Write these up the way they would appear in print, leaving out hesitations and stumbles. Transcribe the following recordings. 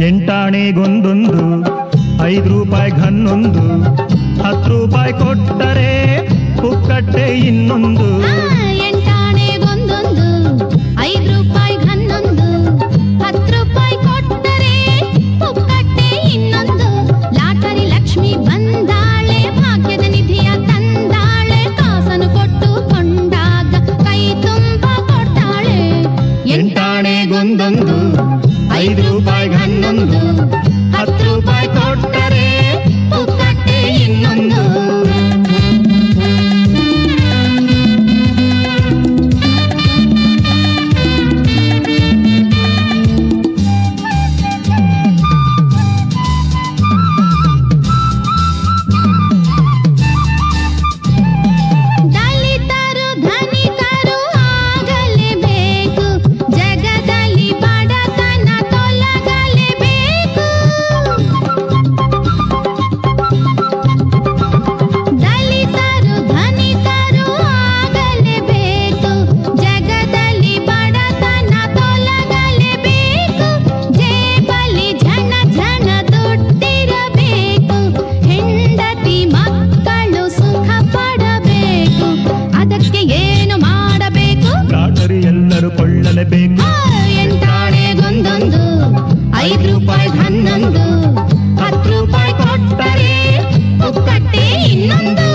ಎಂಟಾಣೆಗೊಂದೊಂದು 5 ರೂಪಾಯಿ ಹನ್ನೊಂದು 10 ರೂಪಾಯಿ ಕೊಟ್ಟರೆ ಪುಕ್ಕಟ್ಟೆ ಇನ್ನೊಂದು. ಎಂಟಾಣೆಗೊಂದೊಂದು 5 ರೂಪಾಯಿ ಹನ್ನೊಂದು 10 ರೂಪಾಯಿ ಕೊಟ್ಟರೆ ಪುಕ್ಕಟ್ಟೆ ಇನ್ನೊಂದು. ಲಾಟರಿ ಲಕ್ಷ್ಮಿ ಬಂದಾಳೆ ಭಾಗ್ಯದ ನಿಧಿಯ ತಂದಾಳೆ ಕಾಸನ್ನು ಕೊಟ್ಟು ಕೊಂಡಾಗ ಕೈ ತುಂಬ ಕೊಡ್ತಾಳೆ. ಎಂಟಾಣೆಗೊಂದೊಂದು 5 ರೂಪಾಯಿ ಹನ್ನೊಂದು 10 ರೂಪಾಯಿ ಕೊಟ್ಟರೆ ಪುಕ್ಕಟ್ಟೆ ಇನ್ನೊಂದು. ಎಂಟಾಣೆಗೊಂದೊಂದು 5 ರೂಪಾಯಿ ಹನ್ನೊಂದು 10 ರೂಪಾಯಿ ಕೊಟ್ಟರೆ ಪುಕ್ಕಟ್ಟೆ ಇನ್ನೊಂದು.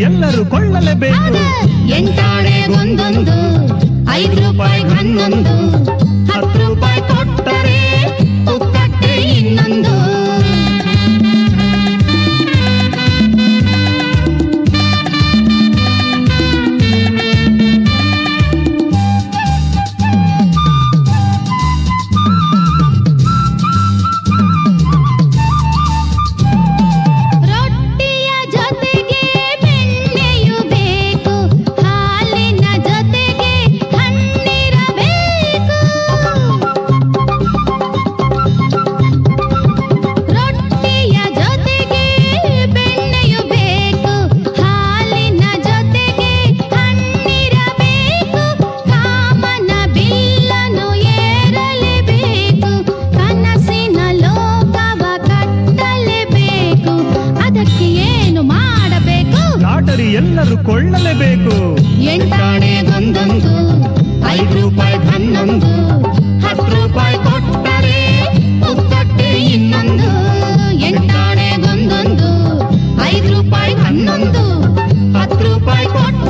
ಎಲ್ಲರೂ ಕೊಳ್ಳಲೇಬೇಕು. ಎಂಟಾಣೆಗೊಂದೊಂದು 5 ರೂಪಾಯಿ ಹನ್ನೊಂದು 10 ರೂಪಾಯಿ ಕೊಟ್ಟರೆ ಪುಕ್ಕಟ್ಟೆ ಇನ್ನೊಂದು. ಎಲ್ಲರೂ ಕೊಳ್ಳಲೇಬೇಕು. ಎಂಟಾಣೆಗೊಂದೊಂದು 5 ರೂಪಾಯಿ ಹನ್ನೊಂದು 10 ರೂಪಾಯಿ ಕೊಟ್ಟರೆ ಪುಕ್ಕಟ್ಟೆ ಇನ್ನೊಂದು. ಎಂಟಾಣೆಗೊಂದೊಂದು 5 ರೂಪಾಯಿ ಹನ್ನೊಂದು 10 ರೂಪಾಯಿ ಕೊಟ್ಟರೆ